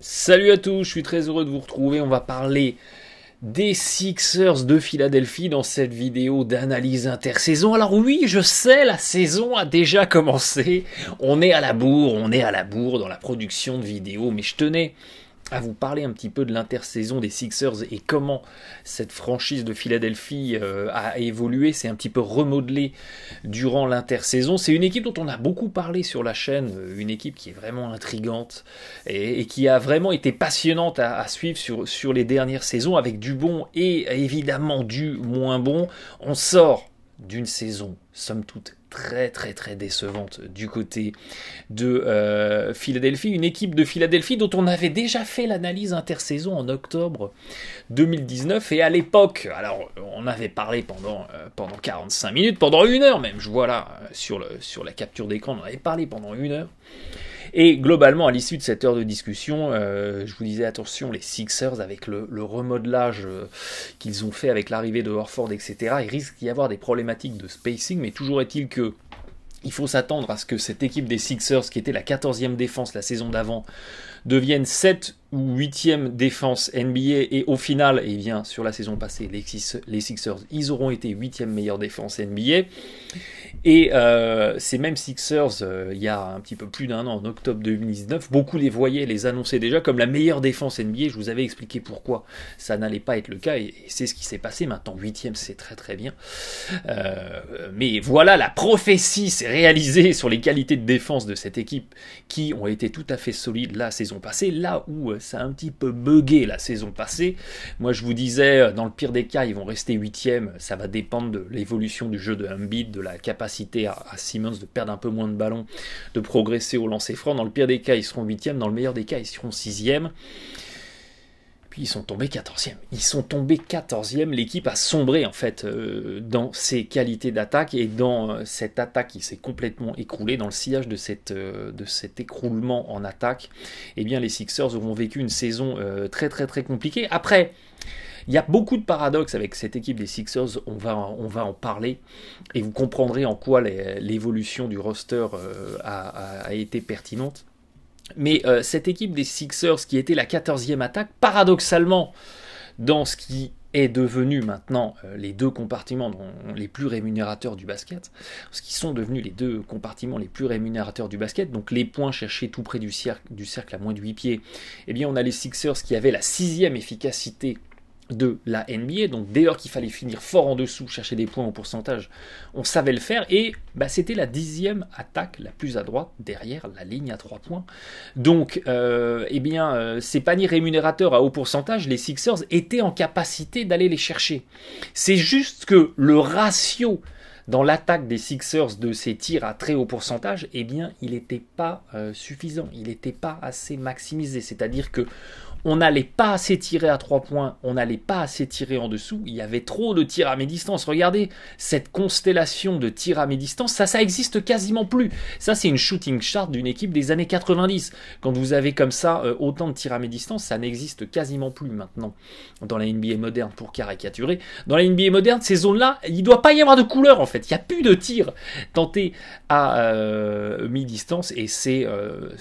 Salut à tous, je suis très heureux de vous retrouver. On va parler des Sixers de Philadelphie dans cette vidéo d'analyse intersaison. Alors oui, je sais, la saison a déjà commencé. On est à la bourre dans la production de vidéos, mais je tenais à vous parler un petit peu de l'intersaison des Sixers et comment cette franchise de Philadelphie a évolué, s'est un petit peu remodelée durant l'intersaison. C'est une équipe dont on a beaucoup parlé sur la chaîne, une équipe qui est vraiment intrigante et qui a vraiment été passionnante à suivre sur les dernières saisons avec du bon et évidemment du moins bon. On sort d'une saison, somme toute, très décevante du côté de Philadelphie, une équipe de Philadelphie dont on avait déjà fait l'analyse intersaison en octobre 2019 et à l'époque, alors on avait parlé pendant 45 minutes, pendant une heure même, je vois là sur la capture d'écran, on avait parlé pendant une heure. Et globalement, à l'issue de cette heure de discussion, je vous disais attention, les Sixers, avec le remodelage qu'ils ont fait avec l'arrivée de Horford, etc., il risque d'y avoir des problématiques de spacing, mais toujours est-il que il faut s'attendre à ce que cette équipe des Sixers, qui était la 14e défense la saison d'avant, devienne 7 ou 8e défense NBA, et au final, eh bien, sur la saison passée, les Sixers, ils auront été 8e meilleure défense NBA. Et ces mêmes Sixers, il y a un petit peu plus d'un an, en octobre 2019, beaucoup les voyaient, les annonçaient déjà comme la meilleure défense NBA. Je vous avais expliqué pourquoi ça n'allait pas être le cas, et c'est ce qui s'est passé. Maintenant, 8e, c'est très bien. Mais voilà, la prophétie s'est réalisée sur les qualités de défense de cette équipe, qui ont été tout à fait solides la saison passée, là où ça a un petit peu bugué la saison passée. Moi, je vous disais, dans le pire des cas, ils vont rester 8e, ça va dépendre de l'évolution du jeu de Embiid, de la capacité à Simmons de perdre un peu moins de ballons, de progresser au lancer franc. Dans le pire des cas, ils seront 8e, dans le meilleur des cas, ils seront 6e. Puis ils sont tombés 14e. L'équipe a sombré en fait dans ses qualités d'attaque et dans cette attaque qui s'est complètement écroulée, dans le sillage de cet écroulement en attaque. Eh bien, les Sixers auront vécu une saison très compliquée. Après, il y a beaucoup de paradoxes avec cette équipe des Sixers, on va en parler, et vous comprendrez en quoi l'évolution du roster a été pertinente. Mais cette équipe des Sixers, qui était la 14e attaque, paradoxalement, dans ce qui est devenu maintenant les deux compartiments les plus rémunérateurs du basket, ce qui sont devenus les deux compartiments les plus rémunérateurs du basket, donc les points cherchés tout près du cercle à moins de 8 pieds, eh bien on a les Sixers qui avaient la 6e efficacité de la NBA, donc dès lors qu'il fallait finir fort en dessous, chercher des points au pourcentage, on savait le faire, et c'était la 10e attaque la plus à droite derrière la ligne à 3 points. Donc, ces paniers rémunérateurs à haut pourcentage, les Sixers étaient en capacité d'aller les chercher. C'est juste que le ratio dans l'attaque des Sixers de ces tirs à très haut pourcentage, eh bien, il n'était pas suffisant, il n'était pas assez maximisé, c'est-à-dire que on n'allait pas assez tirer à 3 points, on n'allait pas assez tirer en dessous, il y avait trop de tirs à mi-distance. Regardez, cette constellation de tirs à mi-distance, ça existe quasiment plus. Ça, c'est une shooting chart d'une équipe des années 90. Quand vous avez comme ça autant de tirs à mi-distance, ça n'existe quasiment plus maintenant dans la NBA moderne, pour caricaturer. Dans la NBA moderne, ces zones-là, il ne doit pas y avoir de couleur en fait, il n'y a plus de tirs tentés à mi-distance, et ce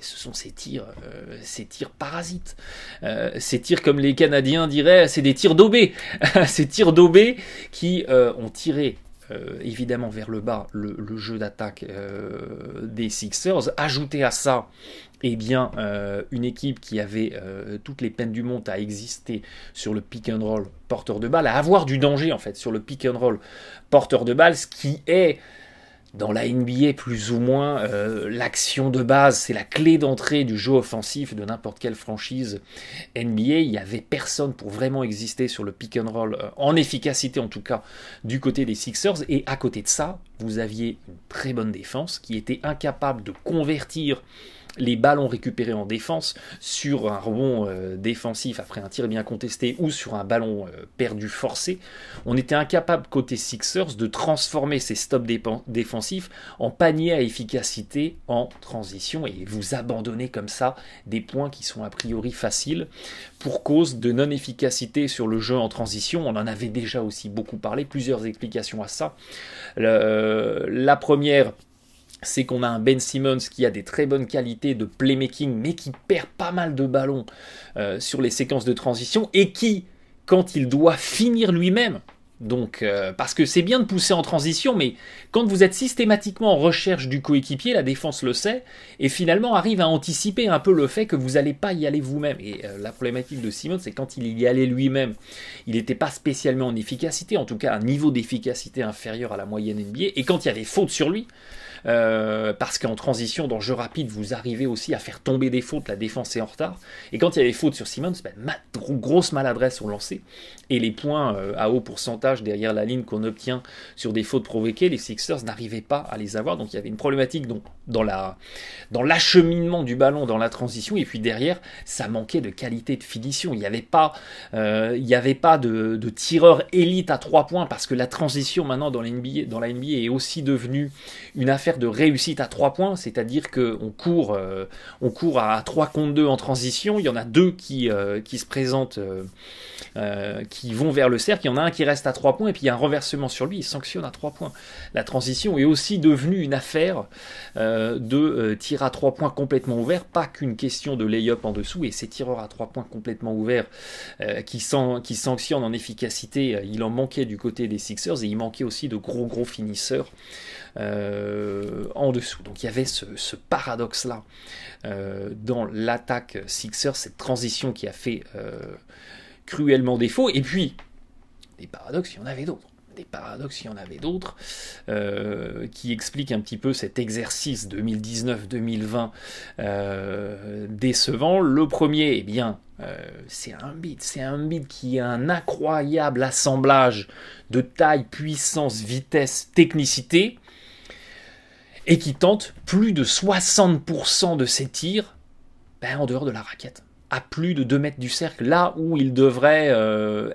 sont ces tirs parasites. Ces tirs, comme les Canadiens diraient, c'est des tirs daubés. Ces tirs daubés qui ont tiré évidemment vers le bas le jeu d'attaque des Sixers. Ajouté à ça, eh bien, une équipe qui avait toutes les peines du monde à exister sur le pick and roll porteur de balle, à avoir du danger en fait sur le pick and roll porteur de balle, ce qui est dans la NBA, plus ou moins, l'action de base, c'est la clé d'entrée du jeu offensif de n'importe quelle franchise NBA. Il n'y avait personne pour vraiment exister sur le pick and roll, en efficacité en tout cas, du côté des Sixers. Et à côté de ça, vous aviez une très bonne défense qui était incapable de convertir les ballons récupérés en défense sur un rebond défensif après un tir bien contesté ou sur un ballon perdu forcé. On était incapable côté Sixers de transformer ces stops défensifs en paniers à efficacité en transition, et vous abandonnez comme ça des points qui sont a priori faciles pour cause de non-efficacité sur le jeu en transition. On en avait déjà aussi beaucoup parlé, plusieurs explications à ça. La première, c'est qu'on a un Ben Simmons qui a des très bonnes qualités de playmaking, mais qui perd pas mal de ballons sur les séquences de transition, et qui, quand il doit finir lui-même, donc parce que c'est bien de pousser en transition, mais quand vous êtes systématiquement en recherche du coéquipier, la défense le sait, et finalement arrive à anticiper un peu le fait que vous n'allez pas y aller vous-même. Et la problématique de Simmons, c'est quand il y allait lui-même, il n'était pas spécialement en efficacité, en tout cas un niveau d'efficacité inférieur à la moyenne NBA, et quand il y avait faute sur lui, parce qu'en transition, dans jeu rapide, vous arrivez aussi à faire tomber des fautes, la défense est en retard. Et quand il y a des fautes sur Simmons, grosse maladresse au lancer. Et les points à haut pourcentage derrière la ligne qu'on obtient sur des fautes provoquées, les Sixers n'arrivaient pas à les avoir. Donc il y avait une problématique dans l'acheminement du ballon, dans la transition. Et puis derrière, ça manquait de qualité de finition. Il n'y avait pas, de tireur élite à 3 points, parce que la transition maintenant dans la NBA est aussi devenue une affaire de réussite à 3 points, c'est-à-dire qu'on court à 3 contre 2 en transition, il y en a 2 qui se présentent, qui vont vers le cercle, il y en a un qui reste à 3 points, et puis il y a un renversement sur lui, il sanctionne à 3 points. La transition est aussi devenue une affaire de tir à 3 points complètement ouvert, pas qu'une question de lay-up en dessous, et ces tireurs à 3 points complètement ouverts qui sanctionnent en efficacité, il en manquait du côté des Sixers, et il manquait aussi de gros finisseurs en dessous. Donc il y avait ce paradoxe-là dans l'attaque Sixers, cette transition qui a fait cruellement défaut. Et puis, des paradoxes, il y en avait d'autres. Qui expliquent un petit peu cet exercice 2019-2020 décevant. Le premier, c'est un beat qui a un incroyable assemblage de taille, puissance, vitesse, technicité, et qui tente plus de 60% de ses tirs en dehors de la raquette, à plus de 2 mètres du cercle, là où il devrait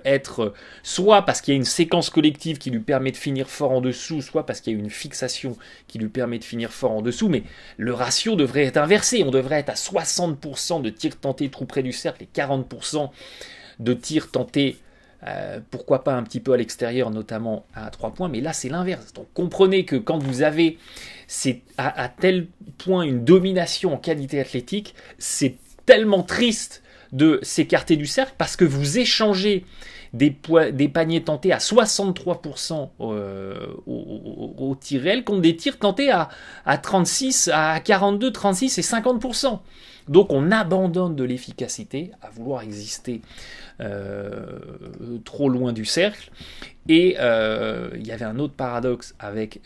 être, soit parce qu'il y a une séquence collective qui lui permet de finir fort en dessous, soit parce qu'il y a une fixation qui lui permet de finir fort en dessous, mais le ratio devrait être inversé, on devrait être à 60% de tirs tentés trop près du cercle et 40% de tirs tentés pourquoi pas un petit peu à l'extérieur, notamment à 3 points, mais là c'est l'inverse. Donc comprenez que quand vous avez à tel point une domination en qualité athlétique, c'est tellement triste de s'écarter du cercle, parce que vous échangez des paniers tentés à 63% au tir réel contre des tirs tentés à 36, à 42, 36 et 50%. Donc on abandonne de l'efficacité à vouloir exister trop loin du cercle. Et il y avait un autre paradoxe avec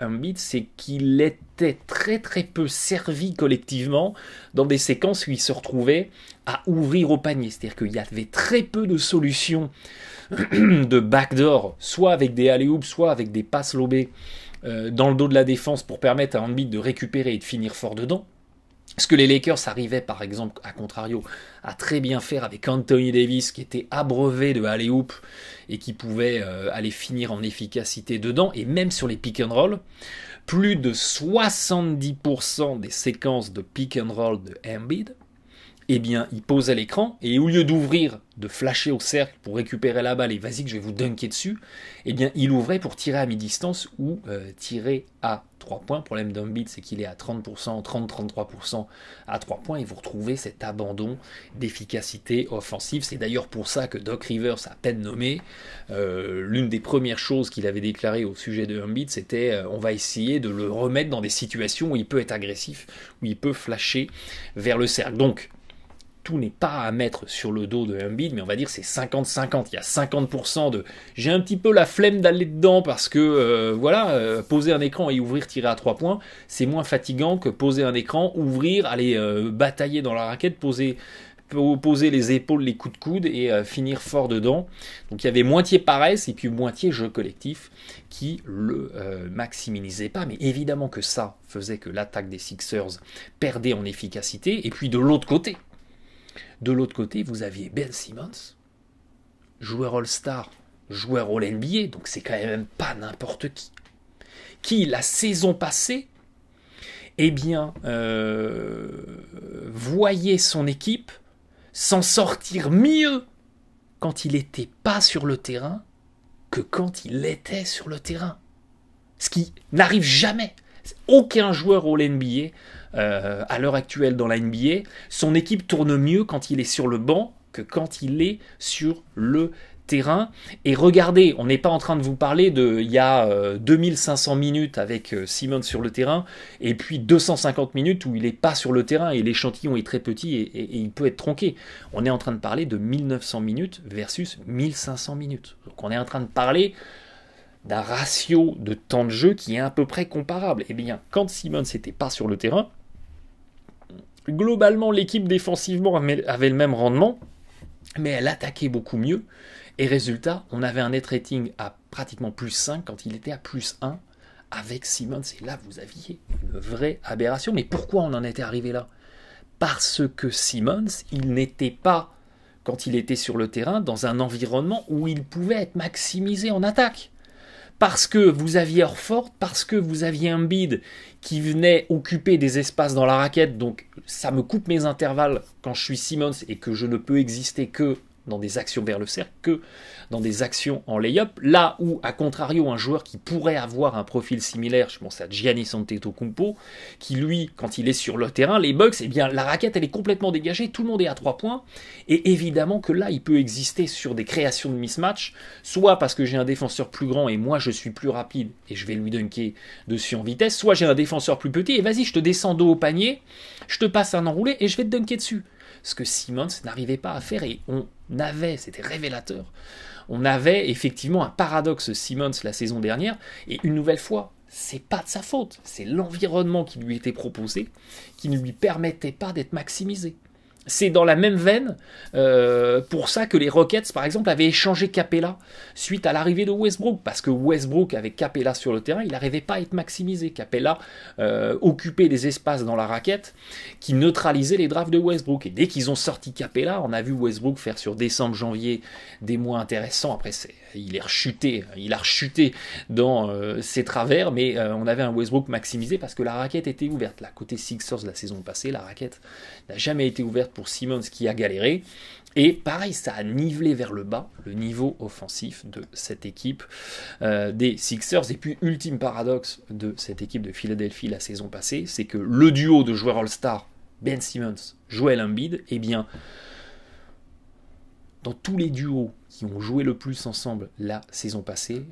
Embiid, c'est qu'il était très très peu servi collectivement dans des séquences où il se retrouvait à ouvrir au panier. C'est-à-dire qu'il y avait très peu de solutions de backdoor, soit avec des alley-oops, soit avec des passes lobées dans le dos de la défense pour permettre à Embiid de récupérer et de finir fort dedans. Ce que les Lakers arrivaient, par exemple, à contrario, à très bien faire avec Anthony Davis, qui était abreuvé de alley-oop et qui pouvait aller finir en efficacité dedans, et même sur les pick and roll, plus de 70% des séquences de pick and roll de Embiid, il posait l'écran, et au lieu d'ouvrir, de flasher au cercle pour récupérer la balle et vas-y que je vais vous dunker dessus, il ouvrait pour tirer à mi-distance ou tirer à 3 points. Le problème d'Embiid, c'est qu'il est à 30%, 30-33% à 3 points, et vous retrouvez cet abandon d'efficacité offensive. C'est d'ailleurs pour ça que Doc Rivers, à peine nommé, l'une des premières choses qu'il avait déclarées au sujet de Embiid, c'était on va essayer de le remettre dans des situations où il peut être agressif, où il peut flasher vers le cercle. Donc, tout n'est pas à mettre sur le dos de Embiid, mais on va dire c'est 50-50. Il y a 50% de j'ai un petit peu la flemme d'aller dedans parce que poser un écran et ouvrir, tirer à 3 points, c'est moins fatigant que poser un écran, ouvrir, aller batailler dans la raquette, poser les épaules, les coups de coude et finir fort dedans. Donc il y avait moitié paresse et puis moitié jeu collectif qui le maximisait pas. Mais évidemment que ça faisait que l'attaque des Sixers perdait en efficacité. Et puis de l'autre côté, vous aviez Ben Simmons, joueur All-Star, joueur All-NBA, donc c'est quand même pas n'importe qui la saison passée, voyait son équipe s'en sortir mieux quand il n'était pas sur le terrain que quand il était sur le terrain. Ce qui n'arrive jamais. Aucun joueur All-NBA à l'heure actuelle dans la NBA, son équipe tourne mieux quand il est sur le banc que quand il est sur le terrain. Et regardez, on n'est pas en train de vous parler de il y a 2500 minutes avec Simmons sur le terrain et puis 250 minutes où il n'est pas sur le terrain et l'échantillon est très petit et il peut être tronqué. On est en train de parler de 1900 minutes versus 1500 minutes. Donc on est en train de parler d'un ratio de temps de jeu qui est à peu près comparable. Et bien, quand Simmons n'était pas sur le terrain, globalement, l'équipe défensivement avait le même rendement, mais elle attaquait beaucoup mieux. Et résultat, on avait un net rating à pratiquement plus 5 quand il était à plus 1 avec Simmons. Et là, vous aviez une vraie aberration. Mais pourquoi on en était arrivé là? Parce que Simmons, il n'était pas, quand il était sur le terrain, dans un environnement où il pouvait être maximisé en attaque. Parce que vous aviez Horford, parce que vous aviez Embiid qui venait occuper des espaces dans la raquette, donc ça me coupe mes intervalles quand je suis Simmons et que je ne peux exister que dans des actions vers le cercle, que dans des actions en lay-up, là où, à contrario, un joueur qui pourrait avoir un profil similaire, je pense à Giannis Antetokounmpo, qui lui, quand il est sur le terrain, les Bucks, eh bien, la raquette, elle est complètement dégagée, tout le monde est à 3 points, et évidemment que là, il peut exister sur des créations de mismatch, soit parce que j'ai un défenseur plus grand et moi, je suis plus rapide, et je vais lui dunker dessus en vitesse, soit j'ai un défenseur plus petit, et vas-y, je te descends dos au panier, je te passe un enroulé, et je vais te dunker dessus. Ce que Simmons n'arrivait pas à faire, et on avait, c'était révélateur, on avait effectivement un paradoxe Simmons la saison dernière, et une nouvelle fois, c'est pas de sa faute, c'est l'environnement qui lui était proposé, qui ne lui permettait pas d'être maximisé. C'est dans la même veine, pour ça que les Rockets, par exemple, avaient échangé Capella suite à l'arrivée de Westbrook, parce que Westbrook, avec Capella sur le terrain, il n'arrivait pas à être maximisé. Capella occupait des espaces dans la raquette qui neutralisaient les drafts de Westbrook. Et dès qu'ils ont sorti Capella, on a vu Westbrook faire sur décembre-janvier des mois intéressants. Après, il a rechuté dans ses travers, mais on avait un Westbrook maximisé parce que la raquette était ouverte. Là, côté Sixers la saison passée, la raquette n'a jamais été ouverte pour Simmons qui a galéré. Et pareil, ça a nivelé vers le bas le niveau offensif de cette équipe des Sixers. Et puis, ultime paradoxe de cette équipe de Philadelphie la saison passée, c'est que le duo de joueurs All-Star, Ben Simmons, Joel Embiid, eh bien, dans tous les duos qui ont joué le plus ensemble la saison passée,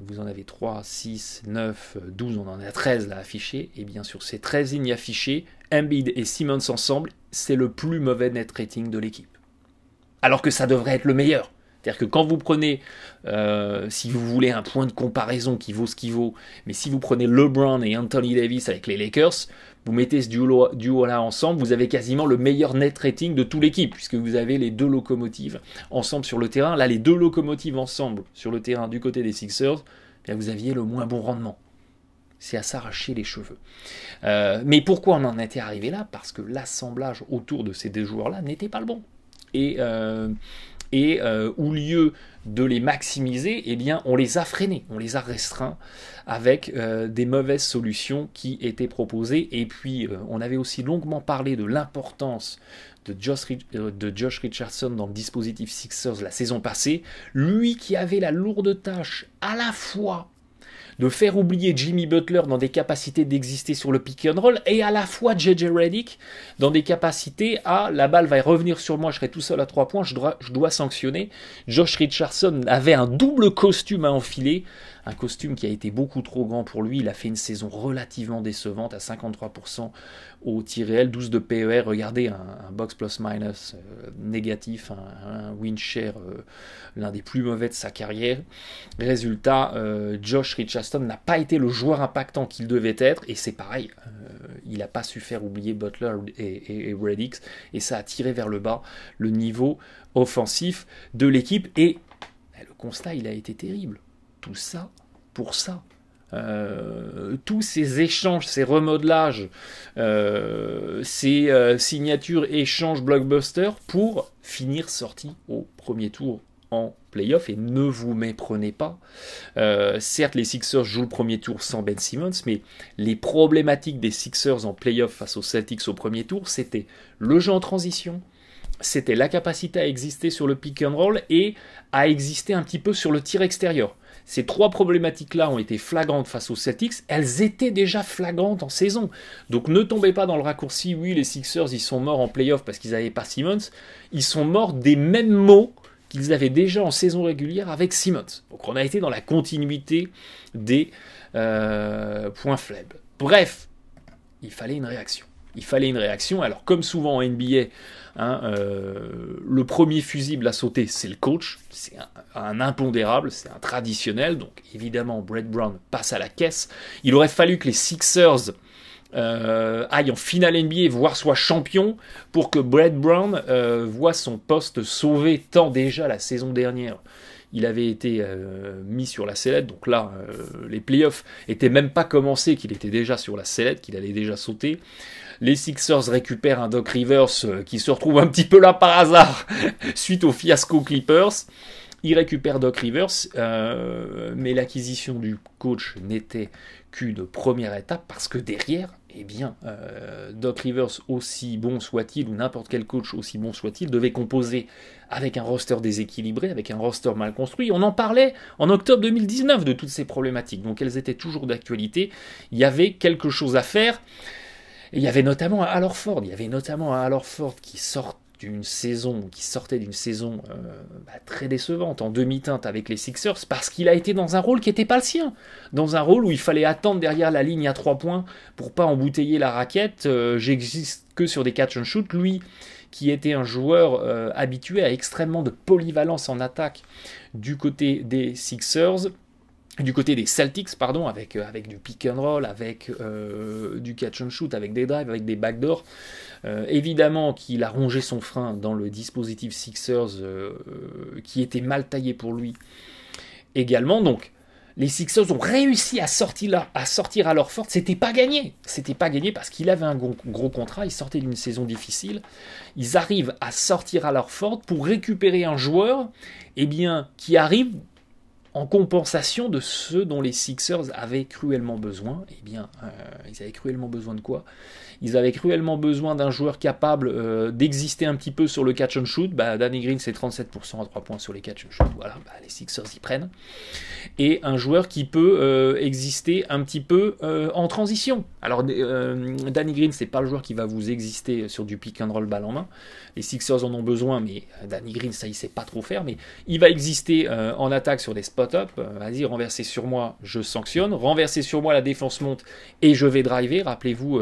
vous en avez 3, 6, 9, 12, on en a 13 là affichés, et bien sur ces 13 lignes affichées, Embiid et Simmons ensemble, c'est le plus mauvais net rating de l'équipe. Alors que ça devrait être le meilleur. C'est-à-dire que quand vous prenez, si vous voulez un point de comparaison qui vaut ce qu'il vaut, mais si vous prenez LeBron et Anthony Davis avec les Lakers, vous mettez ce duo-là ensemble, vous avez quasiment le meilleur net rating de toute l'équipe, puisque vous avez les deux locomotives ensemble sur le terrain. Là, les deux locomotives ensemble sur le terrain du côté des Sixers, bien, vous aviez le moins bon rendement. C'est à s'arracher les cheveux. Mais pourquoi on en était arrivé là? Parce que l'assemblage autour de ces deux joueurs-là n'était pas le bon. Et au lieu de les maximiser, eh bien, on les a freinés, on les a restreints avec des mauvaises solutions qui étaient proposées. Et puis, on avait aussi longuement parlé de l'importance de Josh Richardson dans le dispositif Sixers la saison passée. Lui qui avait la lourde tâche à la fois de faire oublier Jimmy Butler dans des capacités d'exister sur le pick and roll, et à la fois JJ Redick dans des capacités à la balle va revenir sur moi, je serai tout seul à 3 points, je dois sanctionner. Josh Richardson avait un double costume à enfiler, un costume qui a été beaucoup trop grand pour lui. Il a fait une saison relativement décevante à 53% au tir réel, 12 de PER. Regardez, un box plus minus négatif, un win share l'un des plus mauvais de sa carrière. Résultat, Josh Richardson n'a pas été le joueur impactant qu'il devait être, et c'est pareil, il n'a pas su faire oublier Butler et Redick, et ça a tiré vers le bas le niveau offensif de l'équipe, et le constat il a été terrible. Tout ça pour ça. Tous ces échanges, ces remodelages, ces signatures, échanges, blockbusters pour finir sorti au premier tour en playoff. Et ne vous méprenez pas, certes les Sixers jouent le premier tour sans Ben Simmons, mais les problématiques des Sixers en playoff face aux Celtics au premier tour, c'était le jeu en transition, c'était la capacité à exister sur le pick and roll et à exister un petit peu sur le tir extérieur. Ces trois problématiques-là ont été flagrantes face aux Celtics. Elles étaient déjà flagrantes en saison. Donc ne tombez pas dans le raccourci, oui, les Sixers, ils sont morts en playoff parce qu'ils n'avaient pas Simmons. Ils sont morts des mêmes mots qu'ils avaient déjà en saison régulière avec Simmons. Donc on a été dans la continuité des points faibles. Bref, il fallait une réaction. Il fallait une réaction. Alors, comme souvent en NBA, le premier fusible à sauter, c'est le coach. C'est un impondérable, c'est un traditionnel. Donc, évidemment, Brett Brown passe à la caisse. Il aurait fallu que les Sixers aillent en finale NBA, voire soient champions, pour que Brett Brown voit son poste sauvé tant déjà la saison dernière. Il avait été mis sur la sellette, donc là, les playoffs n'étaient même pas commencés, qu'il était déjà sur la sellette, qu'il allait déjà sauter. Les Sixers récupèrent un Doc Rivers qui se retrouve un petit peu là par hasard suite au fiasco Clippers. Ils récupèrent Doc Rivers, mais l'acquisition du coach n'était qu'une première étape parce que derrière, eh bien, Doc Rivers, aussi bon soit-il, ou n'importe quel coach aussi bon soit-il, devait composer avec un roster déséquilibré, avec un roster mal construit. On en parlait en octobre 2019 de toutes ces problématiques, donc elles étaient toujours d'actualité. Il y avait quelque chose à faire. Et il y avait notamment un Al Horford, qui sortait d'une saison très décevante, en demi-teinte avec les Sixers, parce qu'il a été dans un rôle qui n'était pas le sien. Dans un rôle où il fallait attendre derrière la ligne à 3 points pour pas embouteiller la raquette. J'existe que sur des catch and shoot. Lui, qui était un joueur habitué à extrêmement de polyvalence en attaque du côté des Sixers, du côté des Celtics, pardon, avec du pick and roll, avec du catch and shoot, avec des drives, avec des backdoors. Évidemment qu'il a rongé son frein dans le dispositif Sixers qui était mal taillé pour lui également. Donc les Sixers ont réussi à sortir à leur force. C'était pas gagné parce qu'il avait un gros contrat, il sortait d'une saison difficile. Ils arrivent à sortir à leur force pour récupérer un joueur qui arrive en compensation de ceux dont les Sixers avaient cruellement besoin. Ils avaient cruellement besoin de quoi ? Ils avaient cruellement besoin d'un joueur capable d'exister un petit peu sur le catch and shoot. Danny Green, c'est 37% à 3 points sur les catch and shoot. Voilà, les Sixers y prennent. Et un joueur qui peut exister un petit peu en transition. Alors, Danny Green, c'est pas le joueur qui va vous exister sur du pick and roll balle en main. Les Sixers en ont besoin, mais Danny Green, ça, il sait pas trop faire. Mais il va exister en attaque sur des spot-up. Vas-y, renversez sur moi, je sanctionne. Renversez sur moi, la défense monte et je vais driver. Rappelez-vous,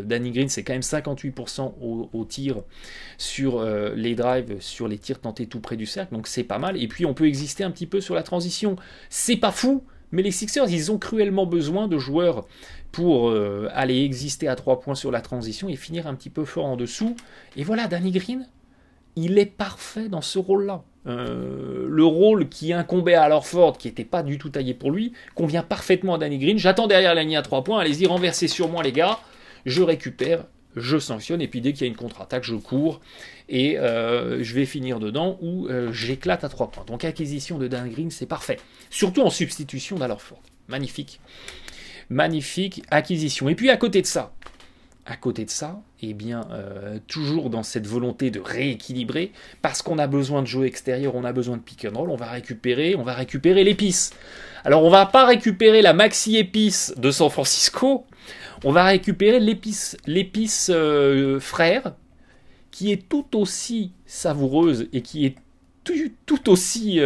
Danny Green, c'est quand même 58% au tir sur les drives, sur les tirs tentés tout près du cercle. Donc c'est pas mal. Et puis on peut exister un petit peu sur la transition. C'est pas fou, mais les Sixers, ils ont cruellement besoin de joueurs pour aller exister à 3 points sur la transition et finir un petit peu fort en dessous. Et voilà, Danny Green, il est parfait dans ce rôle-là. Le rôle qui incombait à Al Horford, qui n'était pas du tout taillé pour lui, convient parfaitement à Danny Green. J'attends derrière la ligne à 3 points, allez-y, renversez sur moi les gars, je récupère, je sanctionne, et puis dès qu'il y a une contre-attaque, je cours, et je vais finir dedans, ou j'éclate à 3 points. Donc acquisition de Danny Green, c'est parfait. Surtout en substitution d'Al Horford. Magnifique. Magnifique acquisition. Et puis à côté de ça, toujours dans cette volonté de rééquilibrer, parce qu'on a besoin de jeu extérieur, on a besoin de pick and roll, on va récupérer l'épice. Alors on va pas récupérer la maxi épice de San Francisco, on va récupérer l'épice frère, qui est tout aussi savoureuse et qui est tout aussi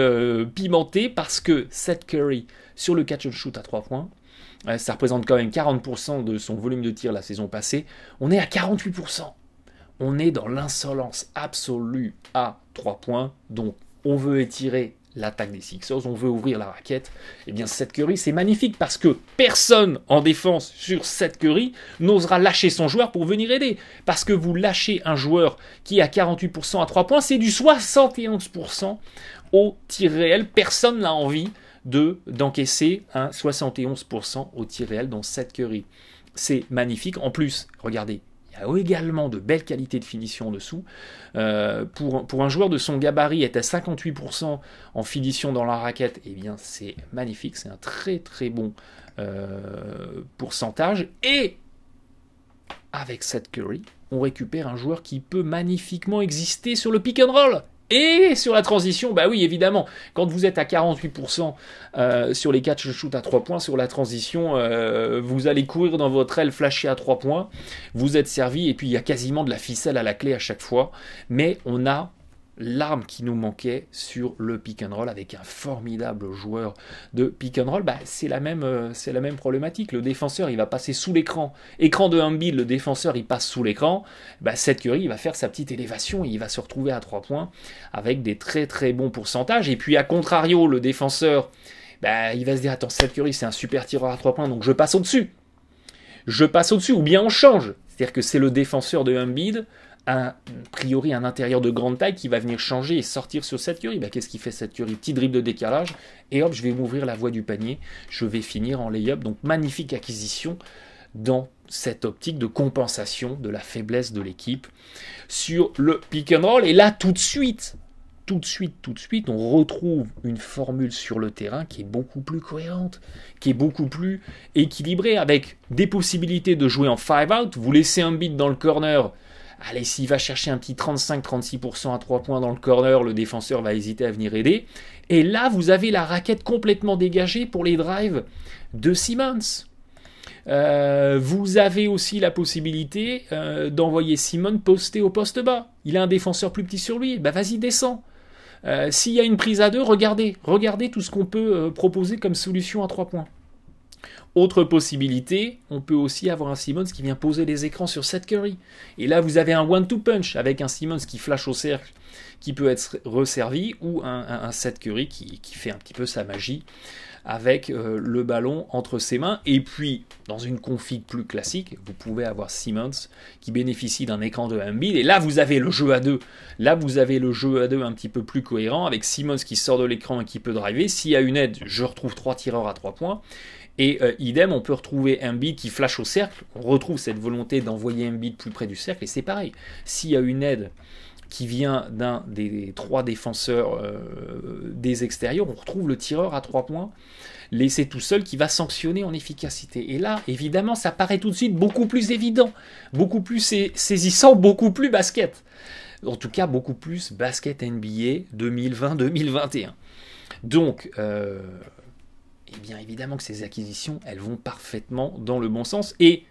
pimentée, parce que Seth Curry sur le catch and shoot à 3 points, ça représente quand même 40% de son volume de tir la saison passée. On est à 48%. On est dans l'insolence absolue à 3 points. Donc, on veut étirer l'attaque des Sixers, on veut ouvrir la raquette. Eh bien, Seth Curry, c'est magnifique parce que personne en défense sur Seth Curry n'osera lâcher son joueur pour venir aider. Parce que vous lâchez un joueur qui est à 48% à 3 points, c'est du 71% au tir réel. Personne n'a envie d'encaisser un 71% au tir réel dans Seth Curry. C'est magnifique. En plus, regardez, il y a également de belles qualités de finition en dessous. Pour un joueur de son gabarit, être à 58% en finition dans la raquette, eh bien c'est magnifique. C'est un très très bon pourcentage. Et avec Seth Curry, on récupère un joueur qui peut magnifiquement exister sur le pick and roll. Et sur la transition, bah oui, évidemment, quand vous êtes à 48% sur les catch shoot à 3 points, sur la transition, vous allez courir dans votre aile, flasher à 3 points, vous êtes servi, et puis il y a quasiment de la ficelle à la clé à chaque fois. Mais on a l'arme qui nous manquait sur le pick and roll avec un formidable joueur de pick and roll. Bah, c'est la même problématique. Le défenseur, il va passer sous l'écran. Écran de Embiid, le défenseur, il passe sous l'écran. Bah, Seth Curry, il va faire sa petite élévation et il va se retrouver à 3 points avec des très très bons pourcentages. Et puis, à contrario, le défenseur, bah, il va se dire, attends, Seth Curry, c'est un super tireur à 3 points, donc je passe au-dessus. Ou bien on change. C'est-à-dire que c'est le défenseur de Embiid, a priori un intérieur de grande taille qui va venir changer et sortir sur Seth Curry. Bah, qu'est-ce qu'il fait Seth Curry? Petit dribble de décalage et hop, je vais m'ouvrir la voie du panier, je vais finir en lay-up. Donc magnifique acquisition dans cette optique de compensation de la faiblesse de l'équipe sur le pick and roll. Et là tout de suite, on retrouve une formule sur le terrain qui est beaucoup plus cohérente, qui est beaucoup plus équilibrée, avec des possibilités de jouer en 5 out. Vous laissez un beat dans le corner. Allez, s'il va chercher un petit 35-36% à 3 points dans le corner, le défenseur va hésiter à venir aider. Et là, vous avez la raquette complètement dégagée pour les drives de Simmons. Vous avez aussi la possibilité d'envoyer Simmons poster au poste bas. Il a un défenseur plus petit sur lui, bah vas-y, descends. S'il y a une prise à 2, regardez tout ce qu'on peut proposer comme solution à 3 points. Autre possibilité, on peut aussi avoir un Simmons qui vient poser les écrans sur Seth Curry. Et là, vous avez un one-two punch avec un Simmons qui flash au cercle, qui peut être resservi, ou un Seth Curry qui fait un petit peu sa magie avec le ballon entre ses mains. Et puis, dans une config plus classique, vous pouvez avoir Simmons qui bénéficie d'un écran de Embiid. Et là, vous avez le jeu à deux. Là, vous avez le jeu à deux un petit peu plus cohérent, avec Simmons qui sort de l'écran et qui peut driver. S'il y a une aide, je retrouve 3 tireurs à 3 points. Et idem, on peut retrouver Embiid qui flash au cercle. On retrouve cette volonté d'envoyer Embiid plus près du cercle. Et c'est pareil. S'il y a une aide qui vient d'un des 3 défenseurs des extérieurs, on retrouve le tireur à 3 points laissé tout seul qui va sanctionner en efficacité. Et là, évidemment, ça paraît tout de suite beaucoup plus évident, beaucoup plus saisissant, beaucoup plus basket. En tout cas, beaucoup plus basket NBA 2020-2021. Donc, eh bien évidemment que ces acquisitions, elles vont parfaitement dans le bon sens. Et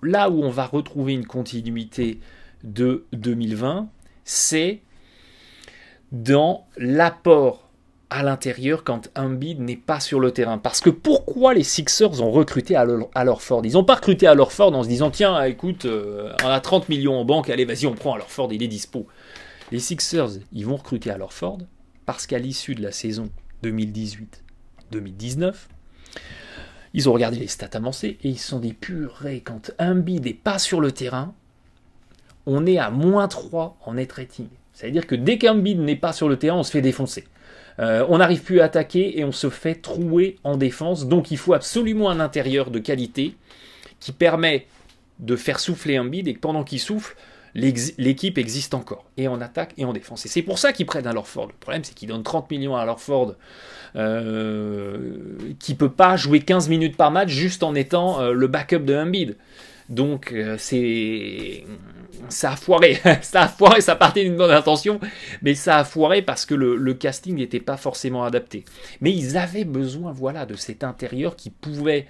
là où on va retrouver une continuité de 2020, c'est dans l'apport à l'intérieur quand Embiid n'est pas sur le terrain. Parce que pourquoi les Sixers ont recruté Al Horford? Ils n'ont pas recruté Al Horford en se disant tiens, écoute, on a 30 millions en banque, allez, vas-y, on prend Al Horford, il est dispo. Les Sixers, ils vont recruter Al Horford parce qu'à l'issue de la saison 2018-2019, ils ont regardé les stats avancées et ils se sont dit purée, quand Embiid n'est pas sur le terrain, on est à -3 en net rating. C'est-à-dire que dès qu'Embiid n'est pas sur le terrain, on se fait défoncer. On n'arrive plus à attaquer et on se fait trouer en défense. Donc il faut absolument un intérieur de qualité qui permet de faire souffler Embiid et que pendant qu'il souffle, l'équipe existe encore, et en attaque et en défense. Et c'est pour ça qu'ils prennent Al Horford. Le problème, c'est qu'ils donnent 30 millions à Al Horford, qui ne peut pas jouer 15 minutes par match juste en étant le backup de Embiid. Donc ça a foiré. Ça partait d'une bonne intention, mais ça a foiré parce que le casting n'était pas forcément adapté. Mais ils avaient besoin, voilà, de cet intérieur qui pouvait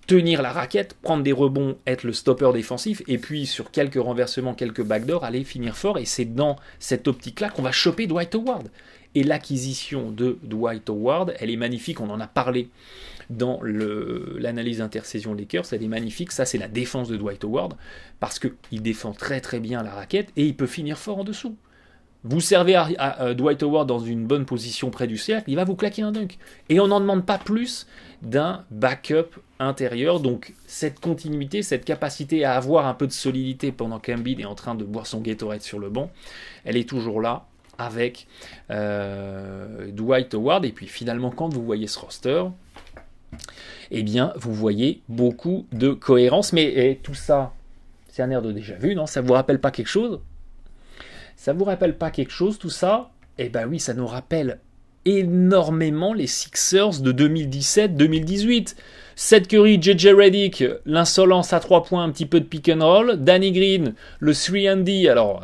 tenir la raquette, prendre des rebonds, être le stopper défensif, et puis sur quelques renversements, quelques backdoors, aller finir fort. Et c'est dans cette optique-là qu'on va choper Dwight Howard. Et l'acquisition de Dwight Howard, elle est magnifique, on en a parlé dans l'analyse intersaison Lakers, elle est magnifique. Ça, c'est la défense de Dwight Howard, parce qu'il défend très très bien la raquette, et il peut finir fort en dessous. Vous servez à Dwight Howard dans une bonne position près du cercle, il va vous claquer un dunk. Et on n'en demande pas plus d'un backup intérieur. Donc cette continuité, cette capacité à avoir un peu de solidité pendant qu'Embiid est en train de boire son Gatorade sur le banc, elle est toujours là avec Dwight Howard. Et puis finalement, quand vous voyez ce roster, eh bien vous voyez beaucoup de cohérence. Mais tout ça, c'est un air de déjà vu, non? Ça vous rappelle pas quelque chose? Ça vous rappelle pas quelque chose, tout ça? Eh ben oui, ça nous rappelle énormément les Sixers de 2017-2018. Seth Curry, JJ Redick, l'insolence à 3 points, un petit peu de pick and roll. Danny Green, le 3&D, alors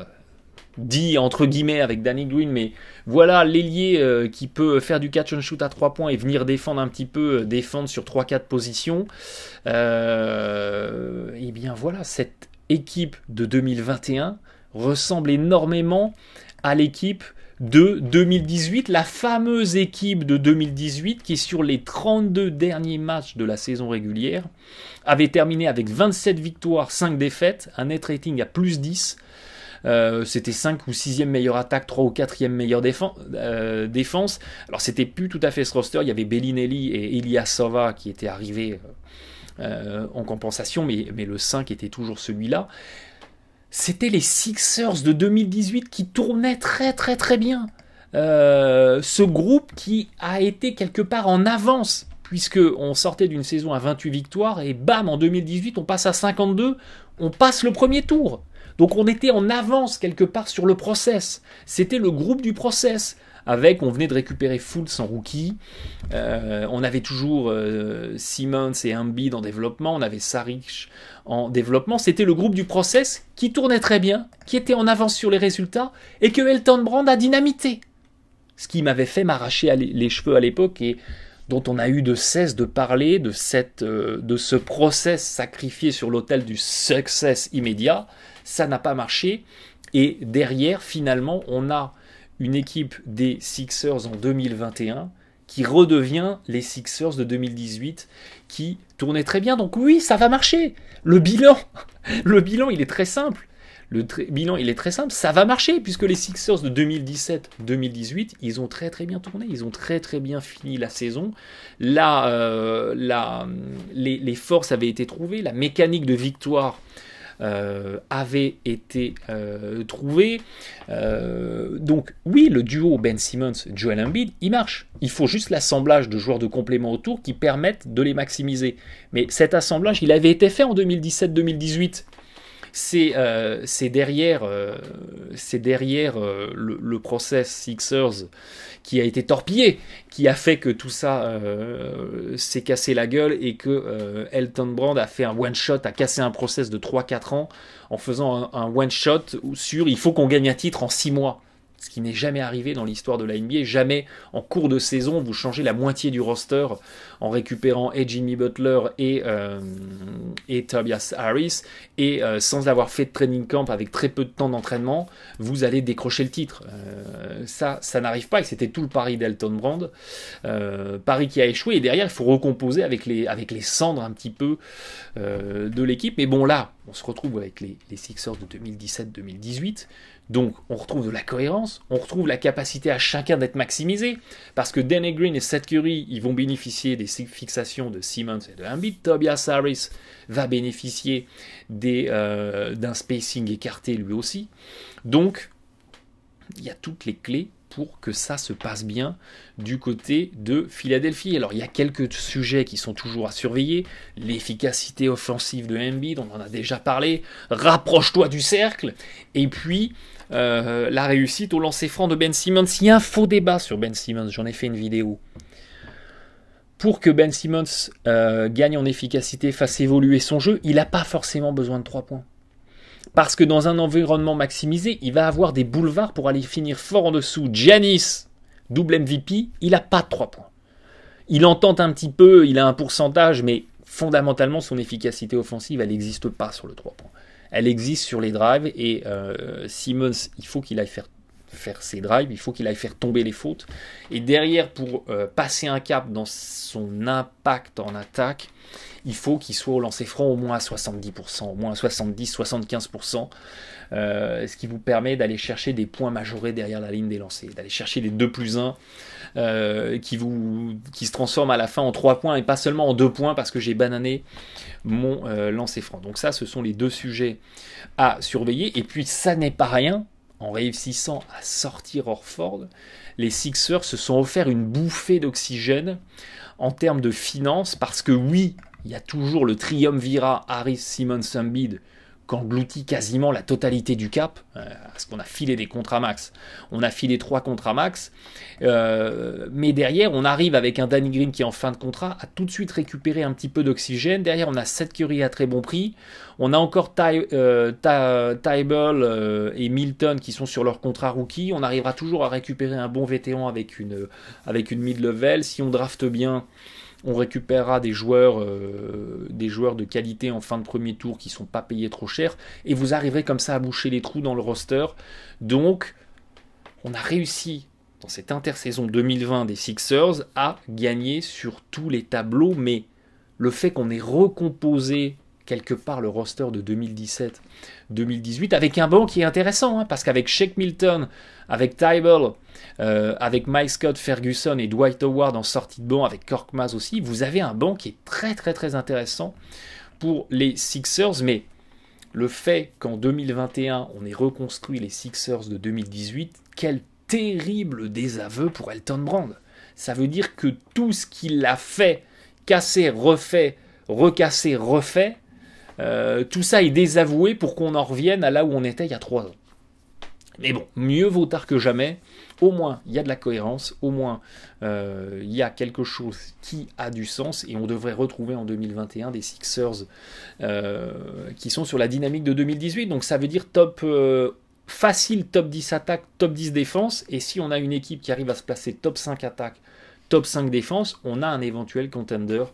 dit entre guillemets avec Danny Green, mais voilà l'ailier qui peut faire du catch and shoot à 3 points et venir défendre un petit peu, défendre sur 3-4 positions. Et bien voilà, cette équipe de 2021 ressemble énormément à l'équipe de 2018, la fameuse équipe de 2018 qui, sur les 32 derniers matchs de la saison régulière, avait terminé avec 27 victoires, 5 défaites, un net rating à plus 10. C'était 5 ou 6e meilleure attaque, 3 ou 4e meilleure défense. Alors c'était plus tout à fait ce roster, il y avait Bellinelli et Ilyasova qui étaient arrivés en compensation, mais le 5 était toujours celui-là. C'était les Sixers de 2018 qui tournaient très très très bien. Ce groupe qui a été quelque part en avance, puisqu'on sortait d'une saison à 28 victoires, et bam, en 2018, on passe à 52, on passe le premier tour. Donc on était en avance quelque part sur le process. C'était le groupe du process. On venait de récupérer Fultz en rookie, on avait toujours Simmons et Embiid en développement, on avait Saric en développement. C'était le groupe du process qui tournait très bien, qui était en avance sur les résultats et que Elton Brand a dynamité. Ce qui m'avait fait m'arracher les cheveux à l'époque et dont on a eu de cesse de parler de ce process sacrifié sur l'autel du success immédiat. Ça n'a pas marché et derrière finalement on a une équipe des Sixers en 2021 qui redevient les Sixers de 2018 qui tournait très bien. Donc oui, ça va marcher. Le bilan, il est très simple. Bilan, il est très simple. Ça va marcher puisque les Sixers de 2017-2018, ils ont très très bien tourné. Ils ont très très bien fini la saison. Là, les forces avaient été trouvées. La mécanique de victoire avait été trouvé. Donc oui, le duo Ben Simmons-Joel Embiid, il marche. Il faut juste l'assemblage de joueurs de complément autour qui permettent de les maximiser. Mais cet assemblage, il avait été fait en 2017-2018. C'est derrière le process Sixers qui a été torpillé, qui a fait que tout ça s'est cassé la gueule et que Elton Brand a fait un one-shot, a cassé un process de 3-4 ans en faisant un one-shot sur il faut qu'on gagne un titre en 6 mois. Ce qui n'est jamais arrivé dans l'histoire de la NBA. Jamais en cours de saison, vous changez la moitié du roster en récupérant Jimmy Butler et Tobias Harris. Et sans avoir fait de training camp avec très peu de temps d'entraînement, vous allez décrocher le titre. Ça n'arrive pas et c'était tout le pari d'Elton Brand. Pari qui a échoué et derrière, il faut recomposer avec les cendres un petit peu de l'équipe. Mais bon, là, on se retrouve avec les Sixers de 2017-2018. Donc, on retrouve de la cohérence, on retrouve la capacité à chacun d'être maximisé, parce que Danny Green et Seth Curry, ils vont bénéficier des fixations de Simmons et de Embiid. Tobias Harris va bénéficier d'un spacing écarté lui aussi. Donc, il y a toutes les clés pour que ça se passe bien du côté de Philadelphie. Alors il y a quelques sujets qui sont toujours à surveiller. L'efficacité offensive de Embiid, on en a déjà parlé. Rapproche-toi du cercle. Et puis la réussite au lancer franc de Ben Simmons. Il y a un faux débat sur Ben Simmons, j'en ai fait une vidéo. Pour que Ben Simmons gagne en efficacité, fasse évoluer son jeu, il n'a pas forcément besoin de 3 points. Parce que dans un environnement maximisé, il va avoir des boulevards pour aller finir fort en dessous. Giannis, double MVP, il n'a pas de 3 points. Il en tente un petit peu, il a un pourcentage, mais fondamentalement, son efficacité offensive, elle n'existe pas sur le 3 points. Elle existe sur les drives et Simmons, il faut qu'il aille faire ses drives, il faut qu'il aille faire tomber les fautes. Et derrière, pour passer un cap dans son impact en attaque, il faut qu'il soit au lancer franc au moins à 70%, au moins à 70-75%, ce qui vous permet d'aller chercher des points majorés derrière la ligne des lancers, d'aller chercher les 2+1 qui se transforment à la fin en 3 points et pas seulement en 2 points parce que j'ai banané mon lancer franc. Donc ça, ce sont les deux sujets à surveiller. Et puis ça n'est pas rien. En réussissant à sortir Horford, les Sixers se sont offert une bouffée d'oxygène en termes de finances, parce que oui, il y a toujours le triumvirat Harris, Simmons, Embiid qu'engloutit quasiment la totalité du cap, parce qu'on a filé des contrats max, on a filé 3 contrats max, mais derrière on arrive avec un Danny Green qui est en fin de contrat à tout de suite récupérer un petit peu d'oxygène. Derrière on a Seth Curry à très bon prix, on a encore Tyball et Milton qui sont sur leur contrat rookie, on arrivera toujours à récupérer un bon vétéran avec une mid-level. Si on drafte bien, on récupérera des joueurs de qualité en fin de premier tour qui ne sont pas payés trop cher, et vous arriverez comme ça à boucher les trous dans le roster. Donc, on a réussi dans cette intersaison 2020 des Sixers à gagner sur tous les tableaux, mais le fait qu'on ait recomposé quelque part le roster de 2017-2018 avec un banc qui est intéressant, hein, parce qu'avec Shake Milton, avec Tyball, avec Mike Scott, Ferguson et Dwight Howard en sortie de banc, avec Korkmaz aussi, vous avez un banc qui est très très très intéressant pour les Sixers. Mais le fait qu'en 2021 on ait reconstruit les Sixers de 2018, quel terrible désaveu pour Elton Brand. Ça veut dire que tout ce qu'il a fait, cassé, refait, recassé, refait, tout ça est désavoué pour qu'on en revienne à là où on était il y a 3 ans. Mais bon, mieux vaut tard que jamais. Au moins, il y a de la cohérence. Au moins, il y a quelque chose qui a du sens. Et on devrait retrouver en 2021 des Sixers qui sont sur la dynamique de 2018. Donc ça veut dire facile top 10 attaque, top 10 défense. Et si on a une équipe qui arrive à se placer top 5 attaque, top 5 défense, on a un éventuel contender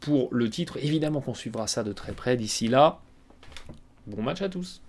pour le titre. Évidemment qu'on suivra ça de très près. D'ici là, bon match à tous.